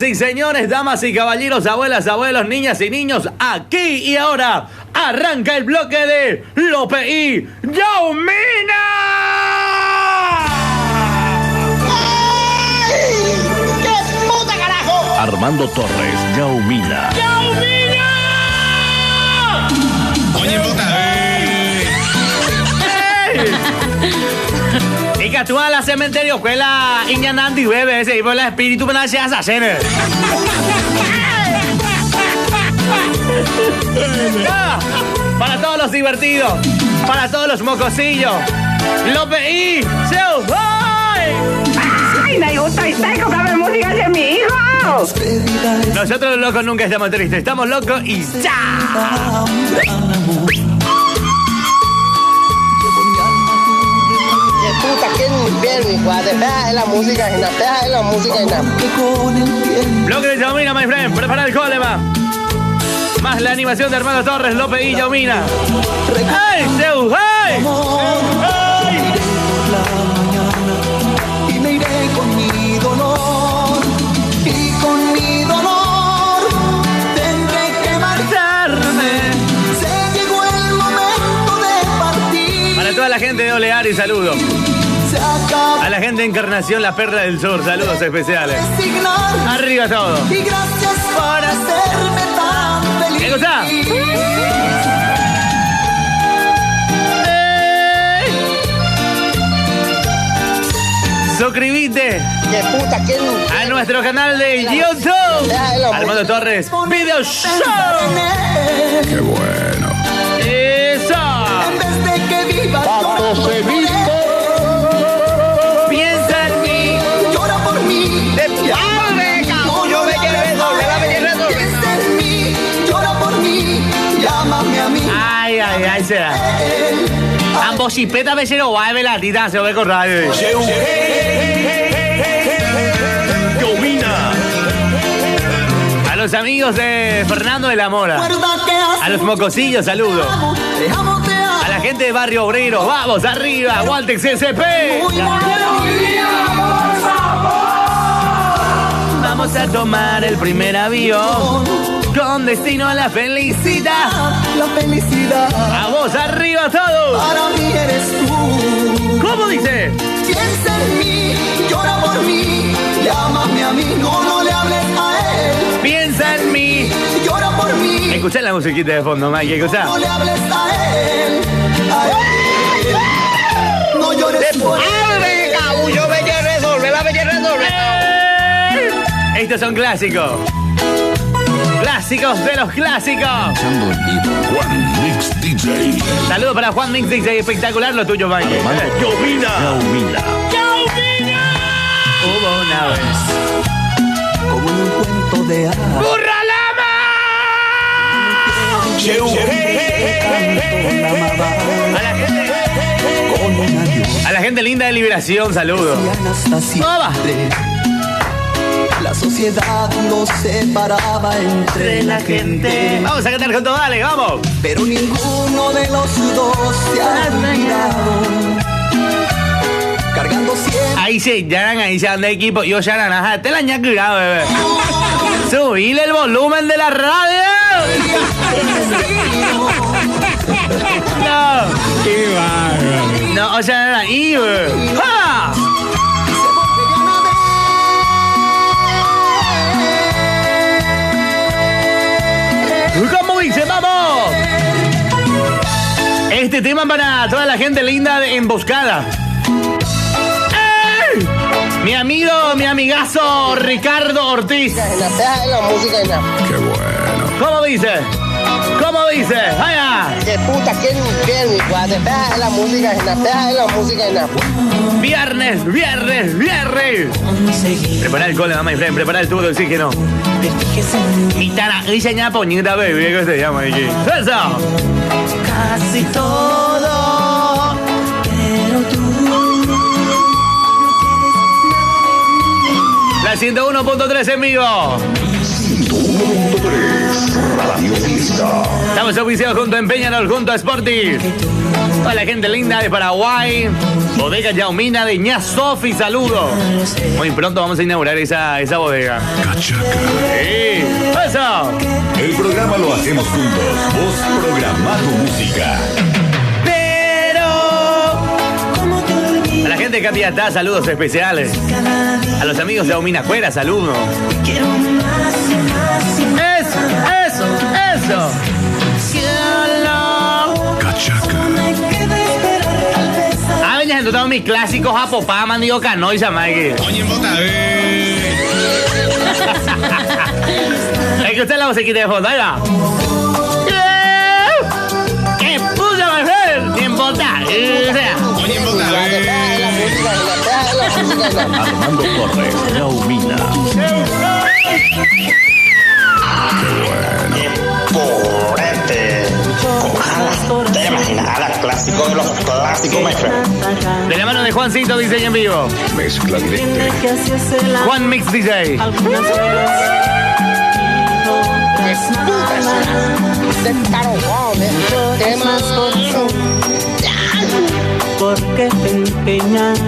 Sí, señores, damas y caballeros, abuelas, abuelos, niñas y niños, aquí y ahora arranca el bloque de López y Yaumina. ¡Ey! ¡Qué puta carajo! Armando Torres, Yaumina. ¡Yaumina! Oye, puta, Y que actúa en la cementerio, escuela Iñanandi, bebé, ese tipo el espíritu para hacer asesinos. Para todos los divertidos, para todos los mocosillos, López y Seu. ¡Ay, me gusta y seco que ver música de mi hijo! Nosotros los locos nunca estamos tristes, estamos locos y ya. puta, que infierno, igual. Deja de la música, deja de la música. Bloque de Yaumina, my friend. Prepara el colema. Más la animación de Armando Torres, López y Yaumina. ¡Hey, Seu! ¡Hey! Y me iré con mi dolor. Y con mi dolor tendré que marcharme. Se llegó el momento de partir. Para toda la gente de Olearis, saludos. A la gente de Encarnación, la Perla del Sur, saludos especiales. Arriba todo. Y gracias por hacerme tan feliz. ¿Qué cosa? Suscríbete ¡Qué puta, que a nuestro canal de YouTube. Armando Torres, Video Show. Qué bueno. Eso. En vez de que viva Piensa en mí. llora por mí. Yo me quiero resolver, Piensa en mí, llora por mí. Llámame a mí. Ay, ay, ay, será. Ambos chipeta becero va a ver la tita, se ve con radio. Yaumina. A los amigos de Fernando de la Mora. Recuerda que hace A los mocosillos, saludos. te amo, te amo. A la gente de Barrio Obrero, vamos arriba, Waltex CCP. Vamos a tomar el primer avión con destino a la felicidad. La felicidad Vamos arriba todos. para mí eres tú. ¿Cómo dice? Piensa en mí, llora por mí. Llámame a mí, no le hables a él. Piensa en mí. Llora por mí, Escuchá la musiquita de fondo, Mike, escuchá. no le hables a él. No llores por él. Yo me quiero resolver, Estos son clásicos. Clásicos de los clásicos. Echando en vivo. Juan Mix DJ. Saludos para Juan Mix DJ, espectacular lo tuyo, Mike. Armando Yaumina. Yaumina. Hubo una vez. Como en un cuento de hadas. ¡Burralama! A la gente linda de Liberación, saludos. Toma. La sociedad nos separaba entre la gente, Vamos a cantar juntos, dale, vamos. pero ninguno de los dos se ha olvidado. Cargando siempre Ahí se anda equipo. Yo ya naranja, te la ña cuidado, bebé. Subile el volumen de la radio. No. Qué bárbaro. No, o sea, ahí, bebé. ¡Ja! ¿Cómo dice? ¡Vamos! Este tema para toda la gente linda de Emboscada. ¡Ey! Mi amigo, mi amigazo Ricardo Ortiz. Deja de la música, Qué bueno. ¿Cómo dice? ¿Cómo dice? ¡Vaya! ¡Qué puta, que infierno, igual. Deja de la música, Viernes. Prepara el cole, my friend. Prepara el tubo de oxígeno. Mi tana, diseña poñita, baby. ¿Qué se llama aquí? ¡Eso! casi todo, pero tú La 101.3 en vivo. 101.3 Radio Fiesta. Estamos oficiados junto a Empeñador, junto a Sporty. Toda la gente linda de Paraguay. Bodega Yaumina de Ña Sofi, saludos. Muy pronto vamos a inaugurar esa bodega. Cachaca. Sí, eso. El programa lo hacemos juntos. Vos programa tu música. Pero a la gente de Catiatá, saludos especiales. A los amigos de Yaumina Cuera, saludos. Eso. Cachaca. Venía entonces mis clásicos a popá, mandigo cano y Mike. Oye, bota, Es que usted la musiquita de fondo, ahí va. ¡Qué puta, my friend! Bien bota. Oye, bota, Armando Torres, Yaumina. Purete. Ojalá te imaginarás clásico de los clásicos, my friend. De la mano de Juancito, diseño en vivo. Mezcla directa. Juan Mix DJ. Porque te empeñas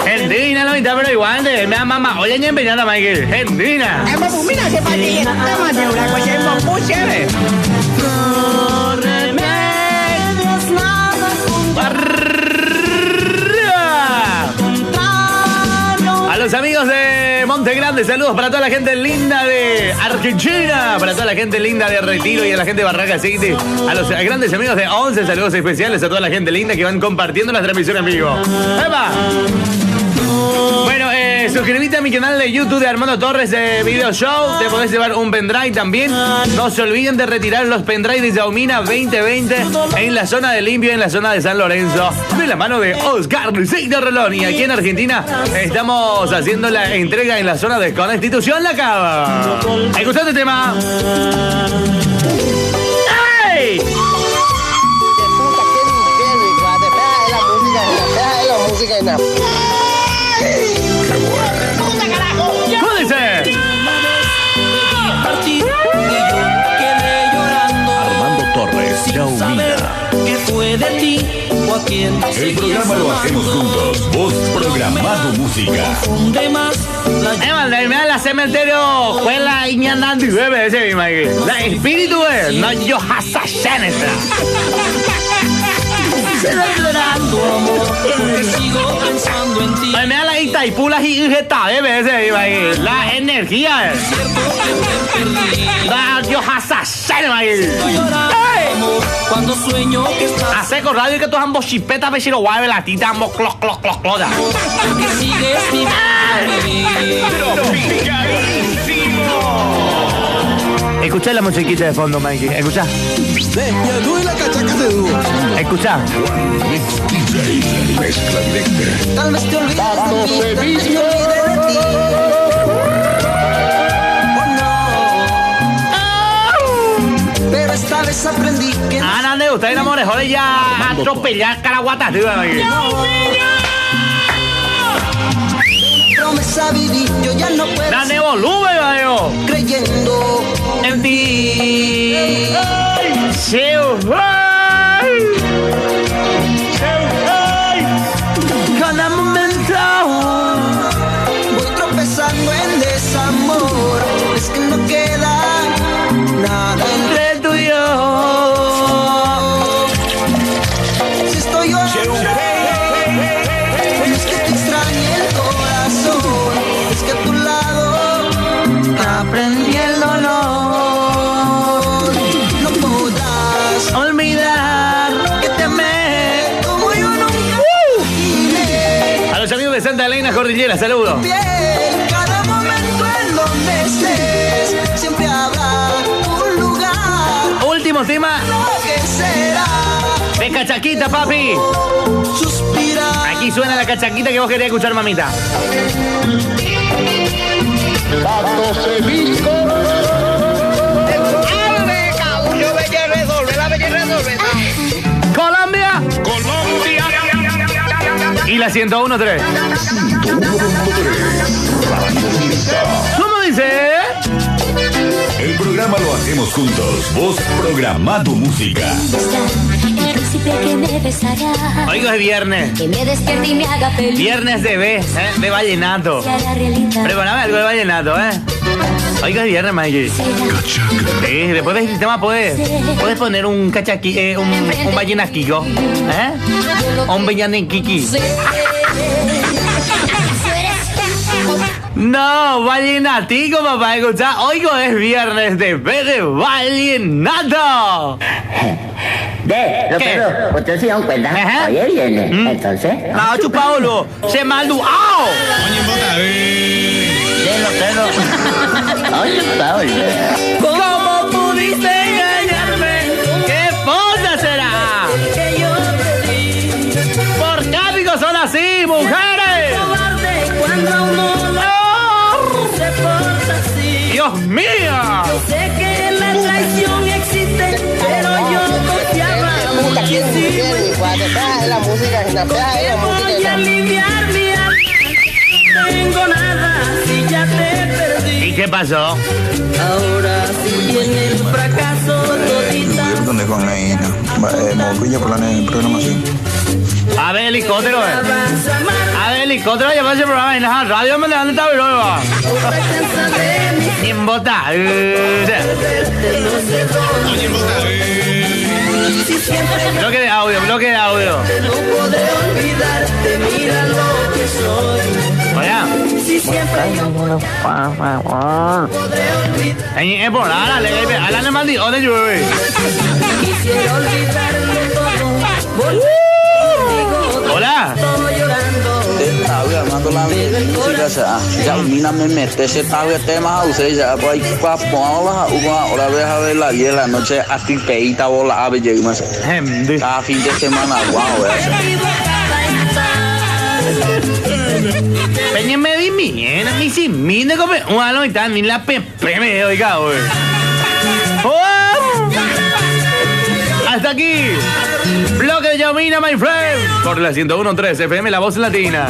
Gendina, no está, pero igual de mi mamá. Oye, ni empeñada, Michael. Gendina. Mira ese paquete, tema de una cosa muy chévere. A los amigos de Monte Grande, saludos para toda la gente linda de Argentina, para toda la gente linda de Retiro y a la gente de Barraca City, a los grandes amigos de 11, saludos especiales a toda la gente linda que van compartiendo la transmisión en vivo. ¡Epa! Bueno, suscríbete a mi canal de YouTube de Armando Torres Video Show. Te podés llevar un pendrive también. No se olviden de retirar los pendrives de Yaumina 2020 en la zona de Limpio, en la zona de San Lorenzo, de la mano de Oscar Luisito Rolón. Y aquí en Argentina estamos haciendo la entrega en la zona de Constitución La Cava. ¿Escuchaste el tema? ¡Ey! La música en la ¿Cómo dice? Armando Torres, Yaumina. ¿Qué fue de ti o a quién? El programa lo hacemos juntos. Vos programa tu música. Funde más Me la cementerio fue la Iñanandi bebé ese mi Mike. La espíritu es no yo hasashenesa. celebrando amor, porque sigo pensando en ti. Me da la Itaipula y Ujeta bebé ese mi Mike. La energía es Cierto que te perdí. la yo hasashenesa Mike. Estoy llorando, amor, cuando sueño que estás. Hace con radio que tú ambos chipetas me lo guave la tita ambos cloc cloc cloc cloc. Que sigues mi Escuchá la musiquita de fondo, Mikey. Escuchá. Escuchá. Mix DJ. Mezcla directa. Tal vez te olvides de mí, tal vez me olvide de ti. Pero esta vez aprendí que no Ana, de usted enamores, joder, ya atropellar caraguatas, tío, Mikey. promesa viví, yo ya no puedo Dale volumen, Mario. creyendo En ti. Sí, cada momento. voy tropezando en desamor. Es que no queda nada entre Entre tú y yo. si estoy llorando. No es que te extrañe el corazón, es que a tu lado aprendí el dolor. No podrás Olvidar que te amé como yo nunca imaginé. a los amigos de Santa Elena Cordillera, saludos. Bien, cada momento en donde estés, siempre habrá un lugar. Último tema Lo que será de Cachaquita, papi. suspirar. Aquí suena la cachaquita que vos querías escuchar, mamita. Colombia. Y la 101.3. ¿Cómo dice? El programa programa lo hacemos juntos. Vos programa tu música. El príncipe que me besará, Oigo, es viernes. que me despierte y me haga feliz. Viernes de vallenato. Sea la realidad. Prepárame algo de vallenato, Oiga, es viernes, Mikey. Sí, después del sistema puedes poner un cachaqui, un vallenaquico, un vallenaquiqui. No, vallenatico, papá, escucha. Oigo, es viernes de vallenato. Lo ¿Qué? pero ustedes se dan cuenta, Ajá. hoy es viernes, entonces. No, chupado, se malduao. Lo pero. Oye, Paul. ¿Cómo pudiste engañarme? ¿Qué cosa será? ¿Por qué, amigos, son así, mujeres? ¡Dios mío! Sé que la traición existe, pero yo confiaba Puta, ¿quién pierde? Cuando está la música es la música voy a aliviar mi alma. No tengo nada si ya te perdí. ¿Y qué pasó? Ahora si viene el fracaso todita. ¿Dónde con la Ina? Movilla por la programación. A ver, helicóptero, A ver, helicóptero, lleva ese programa en la radio, me levanto esta viroba. Sin bota. Bloque de audio, bloque de audio. No podré olvidarte, mira lo que soy. Oiga. Si siempre yo podré olvidar. Es por ahora, le mandi, ¿dónde llueve? Quisiera olvidarlo todo. Hola. Estoy llorando. Estaba armando la música, ya mina me mete ese tabla tema a usted ya por ahí para una hora deja ver la 10 de la noche así peita bola ave llega más cada fin de semana guau Peña me di mien, mi si mine come una y tal, ni la pepe me oiga, güey. Hasta aquí. Bloque de Yamina, my friend. Por la 101.3 FM, La Voz Latina.